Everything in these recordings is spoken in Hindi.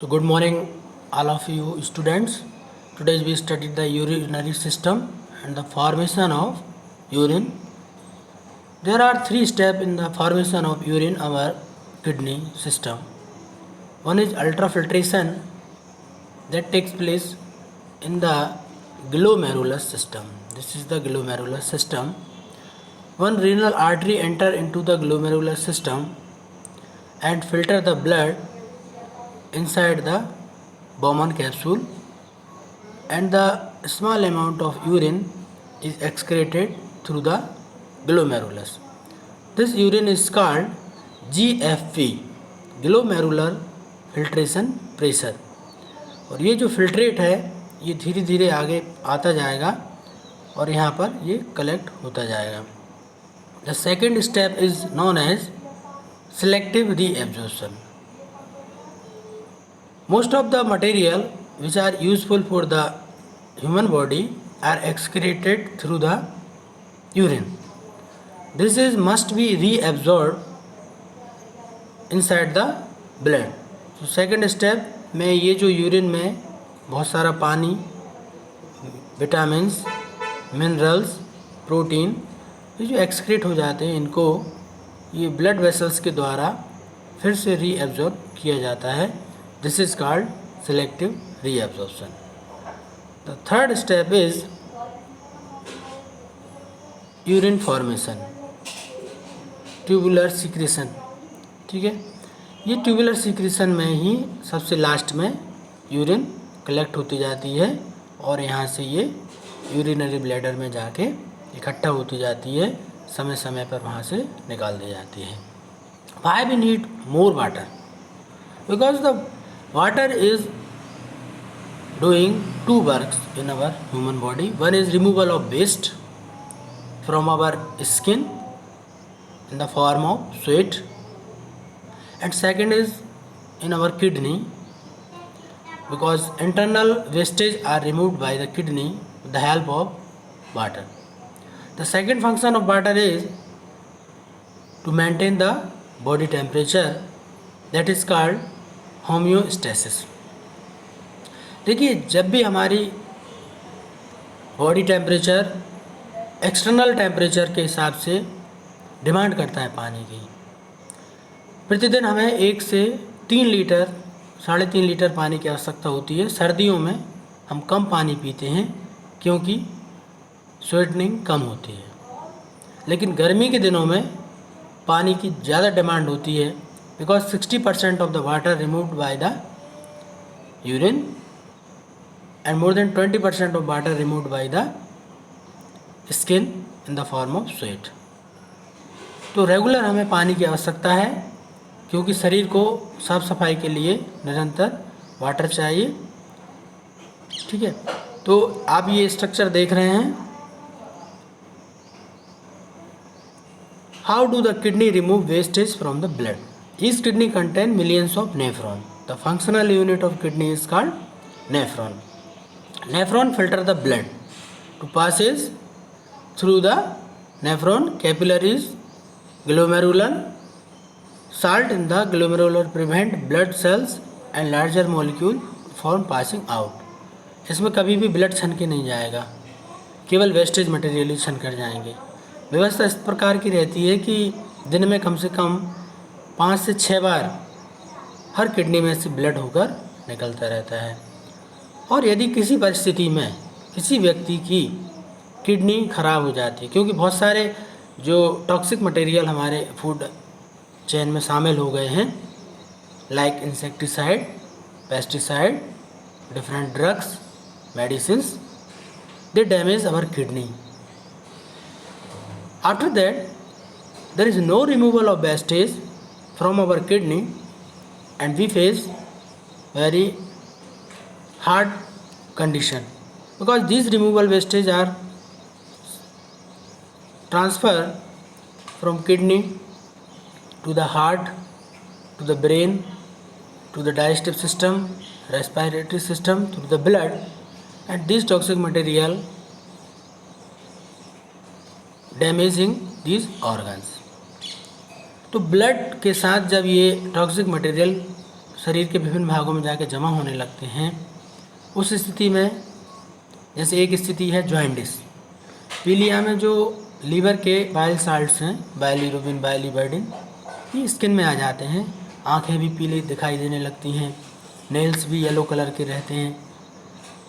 So good morning all of you students. Today we studied the urinary system and the formation of urine. There are three steps in the formation of urine in our kidney system. One is ultrafiltration that takes place in the glomerular system. This is the glomerular system. One renal artery enter into the glomerular system and filter the blood inside the Bowman capsule, and the small amount of urine is excreted through the glomerulus. This urine is called GFP, glomerular filtration pressure. और ये जो फिल्ट्रेट है ये धीरे धीरे आगे आता जाएगा और यहाँ पर ये कलेक्ट होता जाएगा. The second step is known as selective reabsorption. Most of the material which are useful for the human body are excreted through the urine. This is must be reabsorbed inside the blood. So second step में ये जो यूरिन में बहुत सारा पानी, विटामिन्स, मिनरल्स, प्रोटीन ये जो एक्सक्रीट हो जाते हैं इनको ये ब्लड वेसल्स के द्वारा फिर से रीएब्जॉर्ब किया जाता है. This is called selective reabsorption. The third step is urine formation, tubular secretion. ठीक है, ये ट्यूबुलर सीक्रेशन में ही सबसे लास्ट में यूरिन कलेक्ट होती जाती है और यहाँ से ये यूरिनरी ब्लैडर में जाके इकट्ठा होती जाती है, समय समय पर वहाँ से निकाल दी जाती है. Why we need more water? Because the water is doing two works in our human body. One is removal of waste from our skin in the form of sweat, and second is in our kidney because internal wastage are removed by the kidney with the help of water. The second function of water is to maintain the body temperature, that is called homeostasis. देखिए, जब भी हमारी बॉडी टेम्परेचर एक्सटर्नल टेम्परेचर के हिसाब से डिमांड करता है पानी की, प्रतिदिन हमें 1 से 3 लीटर 3.5 लीटर पानी की आवश्यकता होती है. सर्दियों में हम कम पानी पीते हैं क्योंकि स्वेटनिंग कम होती है, लेकिन गर्मी के दिनों में पानी की ज़्यादा डिमांड होती है because 60% of the water removed by the urine and more than 20% of water removed by the skin in the form of sweat. तो रेगुलर हमें पानी की आवश्यकता है क्योंकि शरीर को साफ सफाई के लिए निरंतर वाटर चाहिए. ठीक है, तो आप ये स्ट्रक्चर देख रहे हैं. How do the kidney remove wastage from the blood? Each kidney contain millions of nephron. The functional unit of kidney is called nephron. Nephron filter the blood to passes through the nephron capillaries glomerular. Salt in the glomerular prevent blood cells and larger molecule from passing out. इसमें कभी भी ब्लड छन के नहीं जाएगा, केवल वेस्टेज मटेरियल ही छन कर जाएंगे. व्यवस्था इस प्रकार की रहती है कि दिन में कम से कम 5 से 6 बार हर किडनी में से ब्लड होकर निकलता रहता है. और यदि किसी परिस्थिति में किसी व्यक्ति की किडनी खराब हो जाती है क्योंकि बहुत सारे जो टॉक्सिक मटेरियल हमारे फूड चेन में शामिल हो गए हैं, like insecticide, pesticide, different drugs, medicines, they damage our kidney. After that there is no removal of wastage from our kidney and we face very hard condition because this removal wastage are transfer from kidney to the heart, to the brain, to the digestive system, respiratory system, to the blood, and these toxic material damaging these organs. तो ब्लड के साथ जब ये टॉक्सिक मटेरियल शरीर के विभिन्न भागों में जाके जमा होने लगते हैं, उस स्थिति में जैसे एक स्थिति है जॉइंडिस। पीलिया में जो लीवर के बाइल साल्ट्स हैं, बाइलिरुबिन, बाइलिबर्डिन, ये स्किन में आ जाते हैं। आंखें भी पीली दिखाई देने लगती हैं, नेल्स भी येलो कलर के रहते हैं।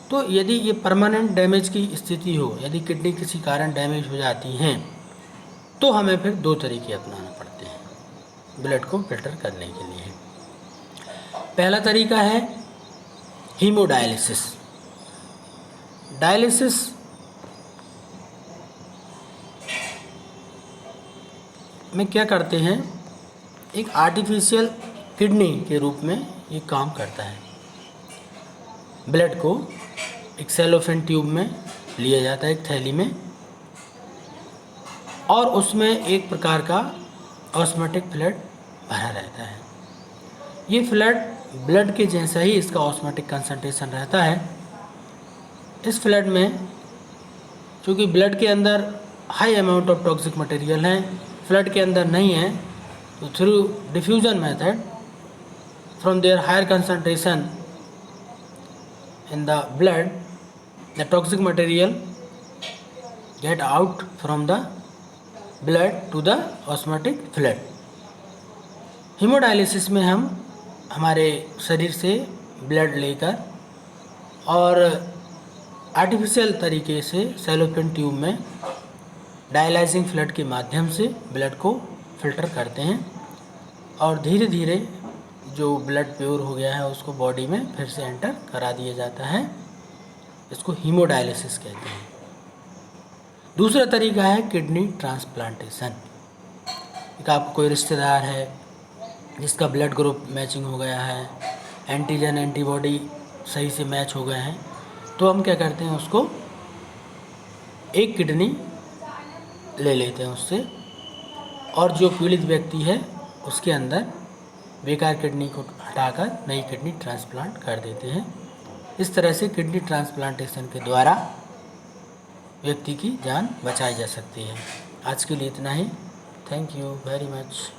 तो यदि ये परमानेंट डैमेज की स्थिति हो, यदि किडनी किसी कारण डैमेज हो जाती हैं, तो हमें फिर 2 तरीके अपनाना पड़ते हैं ब्लड को फिल्टर करने के लिए। पहला तरीका है हीमोडायलिसिस। डायलिसिस में क्या करते हैं, एक आर्टिफिशियल किडनी के रूप में ये काम करता है। ब्लड को एक सेलोफेन ट्यूब में लिया जाता है, एक थैली में, और उसमें एक प्रकार का ऑस्मोटिक फ्लूइड भरा रहता है। ये फ्लूइड ब्लड के जैसा ही इसका ऑस्मोटिक कंसंट्रेशन रहता है। इस फ्लूइड में चूँकि ब्लड के अंदर high amount of toxic material है, फ्लूइड के अंदर नहीं है, तो through diffusion method from their higher concentration in the blood, the toxic material get out from the blood to the osmotic fluid. Haemodialysis में हम हमारे शरीर से ब्लड लेकर और आर्टिफिशियल तरीके से सेलोफेन ट्यूब में डायलाइजिंग फ्लूइड के माध्यम से ब्लड को फिल्टर करते हैं, और धीरे धीरे जो ब्लड प्योर हो गया है उसको बॉडी में फिर से एंटर करा दिया जाता है। इसको हीमोडायलिसिस कहते हैं। दूसरा तरीका है किडनी ट्रांसप्लांटेशन। एक आपको कोई रिश्तेदार है जिसका ब्लड ग्रुप मैचिंग हो गया है, एंटीजन एंटीबॉडी सही से मैच हो गए हैं, तो हम क्या करते हैं, उसको एक किडनी ले लेते हैं उससे, और जो पीड़ित व्यक्ति है उसके अंदर बेकार किडनी को हटाकर नई किडनी ट्रांसप्लांट कर देते हैं। इस तरह से किडनी ट्रांसप्लांटेशन के द्वारा व्यक्ति की जान बचाई जा सकती है। आज के लिए इतना ही। Thank you very much.